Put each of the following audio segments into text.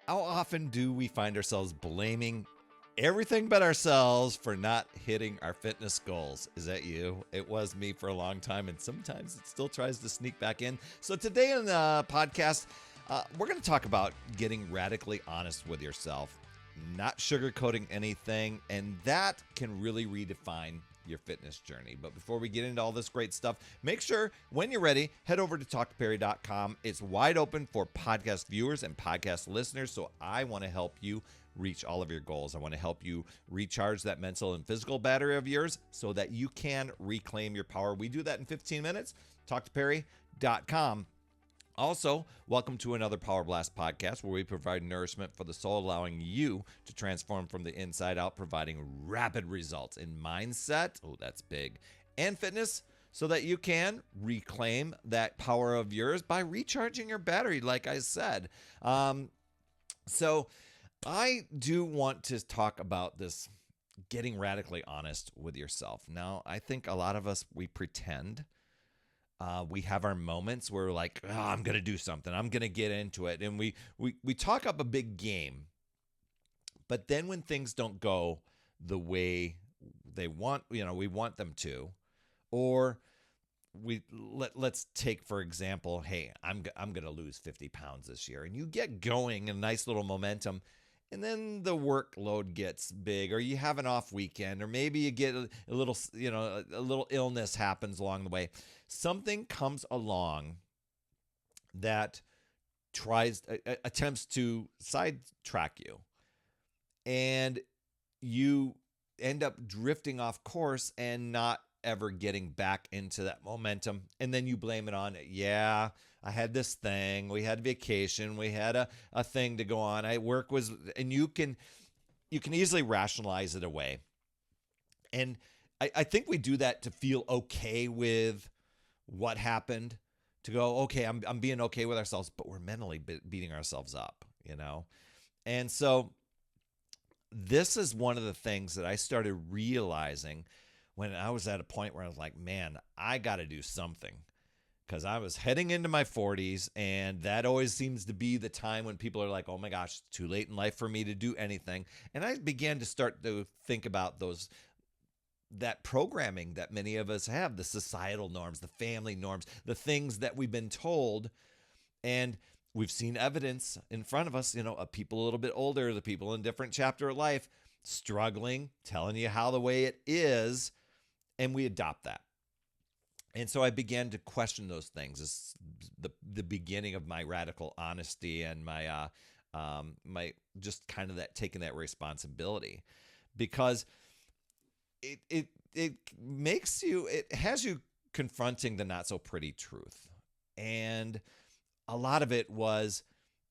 How often do we find ourselves blaming everything but ourselves for not hitting our fitness goals? Is that you? It was me for a long time, and sometimes it still tries to sneak back in. So today on the podcast, we're going to talk about getting radically honest with yourself, not sugarcoating anything, and that can really redefine your fitness journey. But before we get into all this great stuff, make sure when you're ready, head over to talktoperry.com. It's wide open for podcast viewers and podcast listeners. So I want to help you reach all of your goals. I want to help you recharge that mental and physical battery of yours so that you can reclaim your power. We do that in 15 minutes. Talktoperry.com. Also, welcome to another Power Blast podcast where we provide nourishment for the soul, allowing you to transform from the inside out, providing rapid results in mindset, oh, that's big, and fitness so that you can reclaim that power of yours by recharging your battery, like I said. So I do want to talk about this getting radically honest with yourself. Now, I think a lot of us, we pretend. We have our moments where we're like, oh, I'm going to do something. I'm going to get into it. And we talk up a big game. But then when things don't go the way they want, we want them to, or let's take, for example, hey, I'm going to lose 50 pounds this year. And you get going, a nice little momentum. And then the workload gets big, or you have an off weekend, or maybe you get a little, a little illness happens along the way. Something comes along that attempts to sidetrack you, and you end up drifting off course and not ever getting back into that momentum. And then you blame it on, yeah, I had this thing, we had vacation, we had a thing to go on, and you can easily rationalize it away. And I think we do that to feel okay with what happened, to go, okay, I'm being okay with ourselves, but we're mentally beating ourselves up, And so this is one of the things that I started realizing when I was at a point where I was like, man, I got to do something, because I was heading into my 40s, and that always seems to be the time when people are like, oh my gosh, it's too late in life for me to do anything. And I began to start to think about that programming that many of us have, the societal norms, the family norms, the things that we've been told. And we've seen evidence in front of us, of people a little bit older, the people in different chapter of life, struggling, telling you how the way it is, and we adopt that. And so I began to question those things. It's the beginning of my radical honesty and my just kind of that taking that responsibility, because it has you confronting the not so pretty truth. And a lot of it was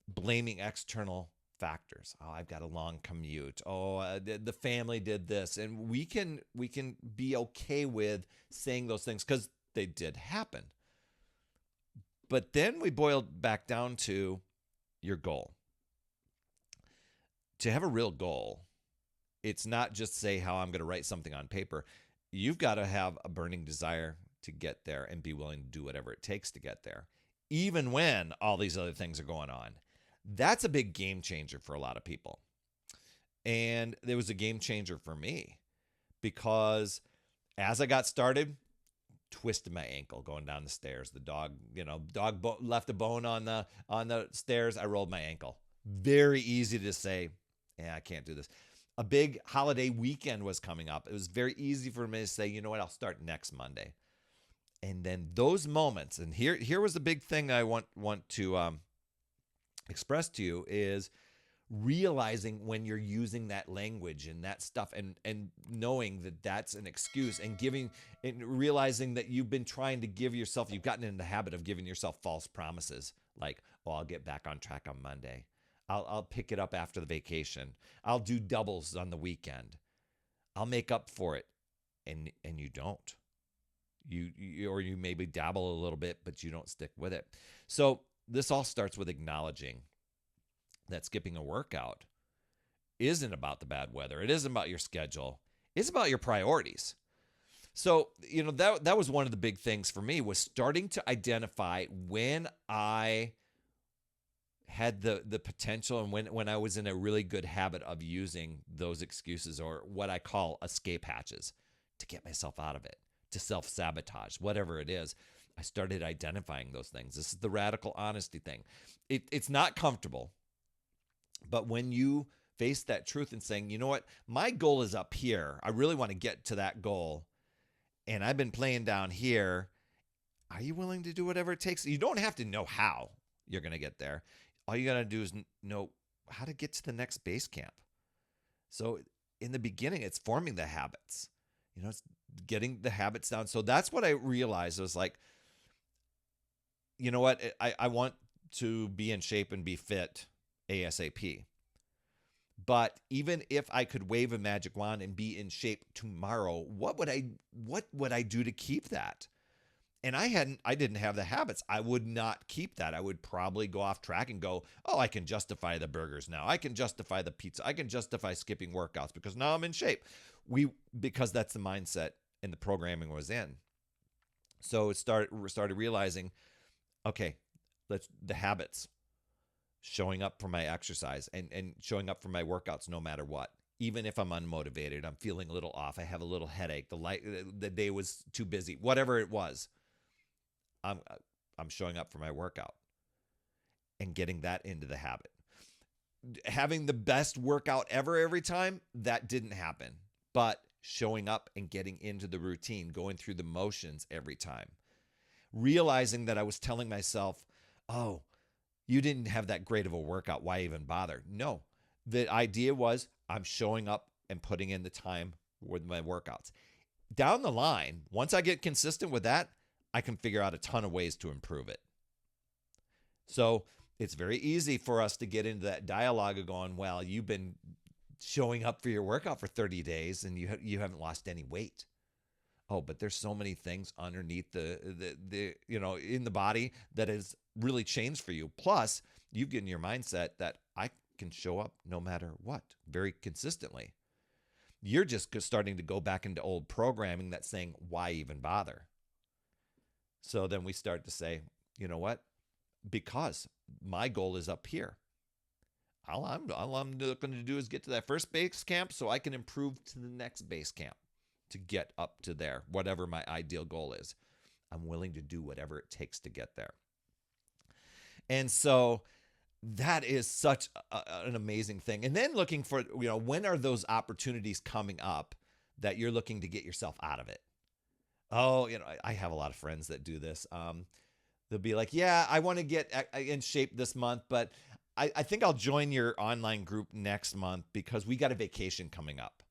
blaming external factors. Oh, I've got a long commute. Oh, the family did this. And we can be okay with saying those things because they did happen. But then we boiled back down to your goal. To have a real goal, it's not just say how I'm going to write something on paper. You've got to have a burning desire to get there and be willing to do whatever it takes to get there, even when all these other things are going on. That's a big game changer for a lot of people. And it was a game changer for me, because as I got started, twisted my ankle going down the stairs. The dog left a bone on the stairs. I rolled my ankle. Very easy to say, yeah, I can't do this. A big holiday weekend was coming up. It was very easy for me to say, you know what, I'll start next Monday. And then those moments, and here was the big thing I want to express to you, is realizing when you're using that language and that stuff, and knowing that that's an excuse, and realizing that you've been trying to you've gotten in the habit of giving yourself false promises, like, oh, I'll get back on track on Monday. I'll pick it up after the vacation. I'll do doubles on the weekend. I'll make up for it. And you don't. Or you maybe dabble a little bit, but you don't stick with it. So this all starts with acknowledging that skipping a workout isn't about the bad weather. It isn't about your schedule. It's about your priorities. So, that was one of the big things for me, was starting to identify when I had the potential, and when I was in a really good habit of using those excuses, or what I call escape hatches, to get myself out of it, to self-sabotage, whatever it is, I started identifying those things. This is the radical honesty thing. It's not comfortable, but when you face that truth and saying, you know what, my goal is up here, I really want to get to that goal, and I've been playing down here, are you willing to do whatever it takes? You don't have to know how you're going to get there. All you got to do is know how to get to the next base camp. So in the beginning, it's forming the habits. It's getting the habits down. So that's what I realized. It was like, you know what? I want to be in shape and be fit ASAP. But even if I could wave a magic wand and be in shape tomorrow, what would I do to keep that? And I didn't have the habits. I would not keep that. I would probably go off track and go, oh, I can justify the burgers now. I can justify the pizza. I can justify skipping workouts because now I'm in shape. Because that's the mindset and the programming was in. So we started realizing, okay, the habits, showing up for my exercise and showing up for my workouts no matter what. Even if I'm unmotivated, I'm feeling a little off, I have a little headache, the day was too busy, whatever it was. I'm showing up for my workout and getting that into the habit. Having the best workout ever every time, that didn't happen. But showing up and getting into the routine, going through the motions every time. Realizing that I was telling myself, oh, you didn't have that great of a workout, why even bother? No, the idea was I'm showing up and putting in the time with my workouts. Down the line, once I get consistent with that, I can figure out a ton of ways to improve it. So it's very easy for us to get into that dialogue of going, well, you've been showing up for your workout for 30 days and you haven't lost any weight. Oh, but there's so many things underneath the in the body that has really changed for you. Plus, you've gotten your mindset that I can show up no matter what, very consistently. You're just starting to go back into old programming that's saying, why even bother? So then we start to say, you know what? Because my goal is up here. All I'm looking to do is get to that first base camp so I can improve to the next base camp to get up to there, whatever my ideal goal is. I'm willing to do whatever it takes to get there. And so that is such an amazing thing. And then looking for, when are those opportunities coming up that you're looking to get yourself out of it? Oh, I have a lot of friends that do this. They'll be like, yeah, I want to get in shape this month, but I think I'll join your online group next month because we got a vacation coming up.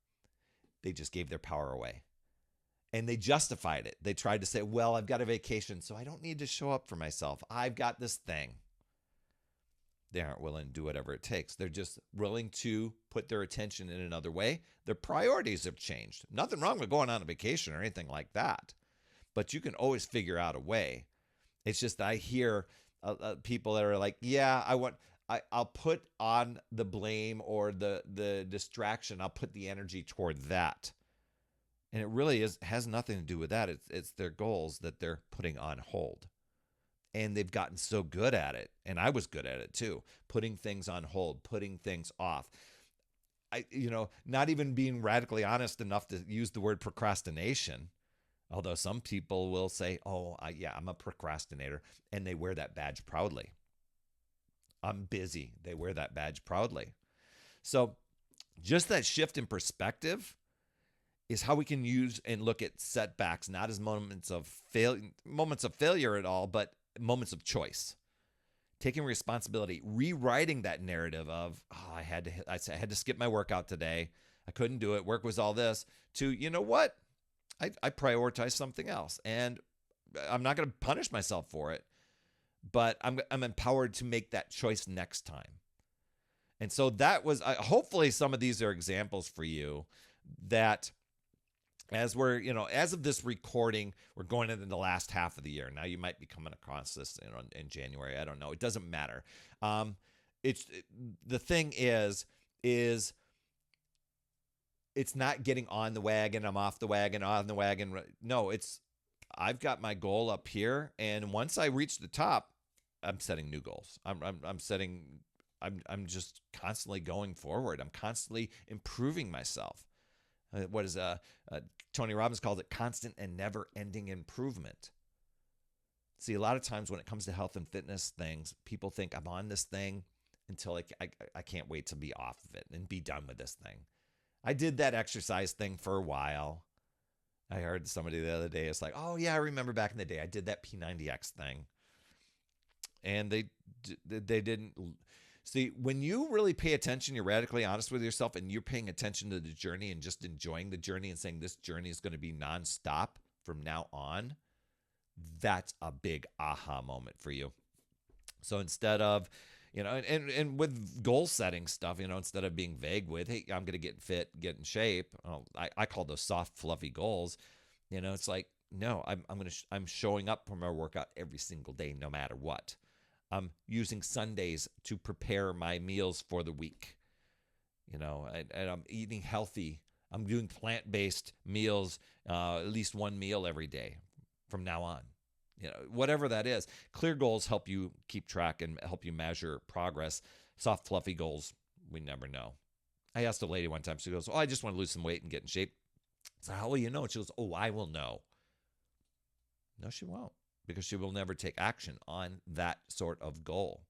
They just gave their power away. And they justified it. They tried to say, well, I've got a vacation, so I don't need to show up for myself. I've got this thing. They aren't willing to do whatever it takes. They're just willing to put their attention in another way. Their priorities have changed. Nothing wrong with going on a vacation or anything like that. But you can always figure out a way. It's just I hear people that are like, yeah, I'll put on the blame or the distraction. I'll put the energy toward that. And it really has nothing to do with that. It's their goals that they're putting on hold. And they've gotten so good at it. And I was good at it too. Putting things on hold, putting things off. Not even being radically honest enough to use the word procrastination. Although some people will say, I'm a procrastinator. And they wear that badge proudly. I'm busy. They wear that badge proudly. So just that shift in perspective is how we can use and look at setbacks, not as moments of failure at all, but moments of choice. Taking responsibility, rewriting that narrative of, I had to skip my workout today. I couldn't do it. Work was all this. To, you know what? I prioritized something else, and I'm not going to punish myself for it, but I'm empowered to make that choice next time. And so that was, hopefully some of these are examples for you that as of this recording, we're going into the last half of the year. Now you might be coming across this in January. I don't know. It doesn't matter. The thing is it's not getting on the wagon. I'm off the wagon, on the wagon. No, I've got my goal up here. And once I reach the top, I'm setting new goals. I'm just constantly going forward. I'm constantly improving myself. What is Tony Robbins calls it, constant and never-ending improvement. See, a lot of times when it comes to health and fitness things, people think I'm on this thing until I can't wait to be off of it and be done with this thing. I did that exercise thing for a while. I heard somebody the other day, it's like, oh yeah, I remember back in the day, I did that P90X thing. And they didn't. See, when you really pay attention, you're radically honest with yourself, and you're paying attention to the journey and just enjoying the journey and saying this journey is going to be nonstop from now on, that's a big aha moment for you. So instead of, and with goal setting stuff, instead of being vague with, hey, I'm going to get fit, get in shape. I call those soft, fluffy goals. It's like, no, I'm showing up for my workout every single day, no matter what. I'm using Sundays to prepare my meals for the week, and I'm eating healthy. I'm doing plant-based meals, at least one meal every day from now on. Whatever that is. Clear goals help you keep track and help you measure progress. Soft, fluffy goals, we never know. I asked a lady one time, she goes, I just want to lose some weight and get in shape. So how will you know? She goes, I will know. No, she won't, because she will never take action on that sort of goal.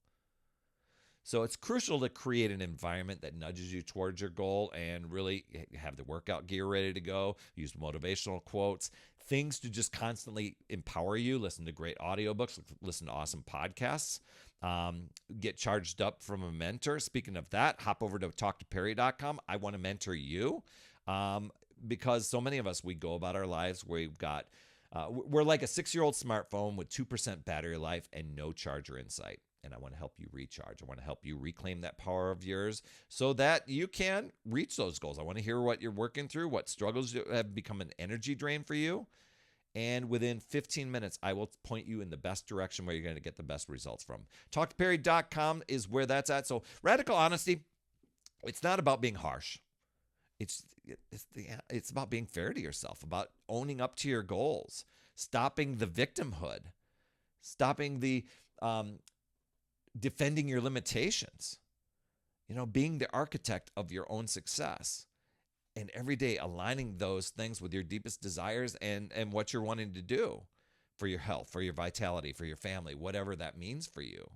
So it's crucial to create an environment that nudges you towards your goal and really have the workout gear ready to go, use motivational quotes, things to just constantly empower you, listen to great audiobooks, listen to awesome podcasts, get charged up from a mentor. Speaking of that, hop over to talktoperry.com. I want to mentor you because so many of us, we go about our lives, we've got we're like a 6-year-old smartphone with 2% battery life and no charger in sight. And I want to help you recharge. I want to help you reclaim that power of yours so that you can reach those goals. I want to hear what you're working through, what struggles have become an energy drain for you. And within 15 minutes, I will point you in the best direction where you're going to get the best results from. TalkToPerry.com is where that's at. So radical honesty, it's not about being harsh. It's about being fair to yourself, about owning up to your goals, stopping the victimhood, stopping the defending your limitations, being the architect of your own success, and every day aligning those things with your deepest desires and what you're wanting to do for your health, for your vitality, for your family, whatever that means for you.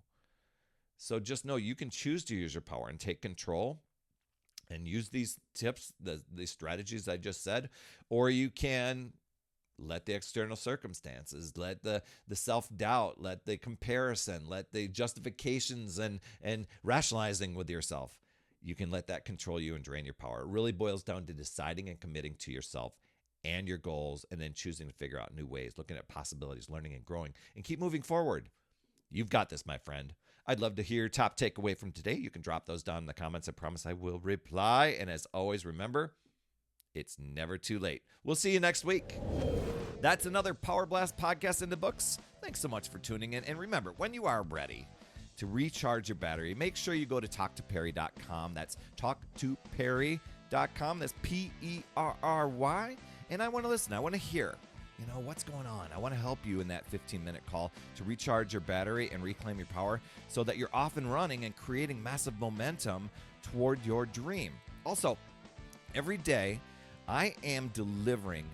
So just know you can choose to use your power and take control and use these tips, the strategies I just said, or you can let the external circumstances, let the self-doubt, let the comparison, let the justifications and rationalizing with yourself, you can let that control you and drain your power. It really boils down to deciding and committing to yourself and your goals, and then choosing to figure out new ways, looking at possibilities, learning and growing, and keep moving forward. You've got this, my friend. I'd love to hear your top takeaway from today. You can drop those down in the comments. I promise I will reply. And as always, remember, it's never too late. We'll see you next week. That's another Power Blast podcast in the books. Thanks so much for tuning in. And remember, when you are ready to recharge your battery, make sure you go to talktoperry.com. That's talktoperry.com. That's Perry. And I want to listen. I want to hear, what's going on. I want to help you in that 15-minute call to recharge your battery and reclaim your power so that you're off and running and creating massive momentum toward your dream. Also, every day, I am delivering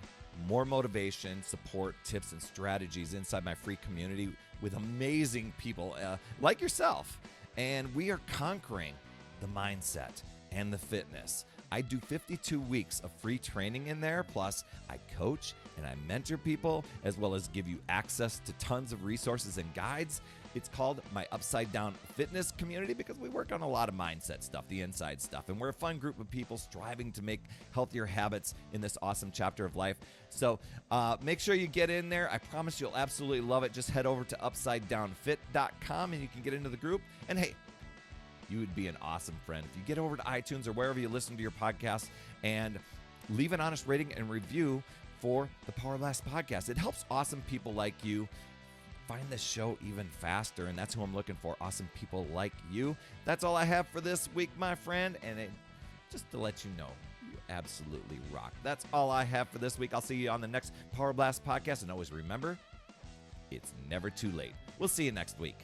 more motivation, support, tips, and strategies inside my free community with amazing people like yourself. And we are conquering the mindset and the fitness. I do 52 weeks of free training in there. Plus, I coach and I mentor people, as well as give you access to tons of resources and guides. It's called my Upside Down Fitness community because we work on a lot of mindset stuff, the inside stuff. And we're a fun group of people striving to make healthier habits in this awesome chapter of life. So make sure you get in there. I promise you'll absolutely love it. Just head over to UpsideDownFit.com and you can get into the group. And hey, you would be an awesome friend if you get over to iTunes or wherever you listen to your podcast and leave an honest rating and review for the Power Blast podcast. It helps awesome people like you find this show even faster, and that's who I'm looking for, awesome people like you. That's all I have for this week, my friend, and just to let you know, you absolutely rock. That's all I have for this week. I'll see you on the next Power Blast podcast, and always remember, it's never too late. We'll see you next week.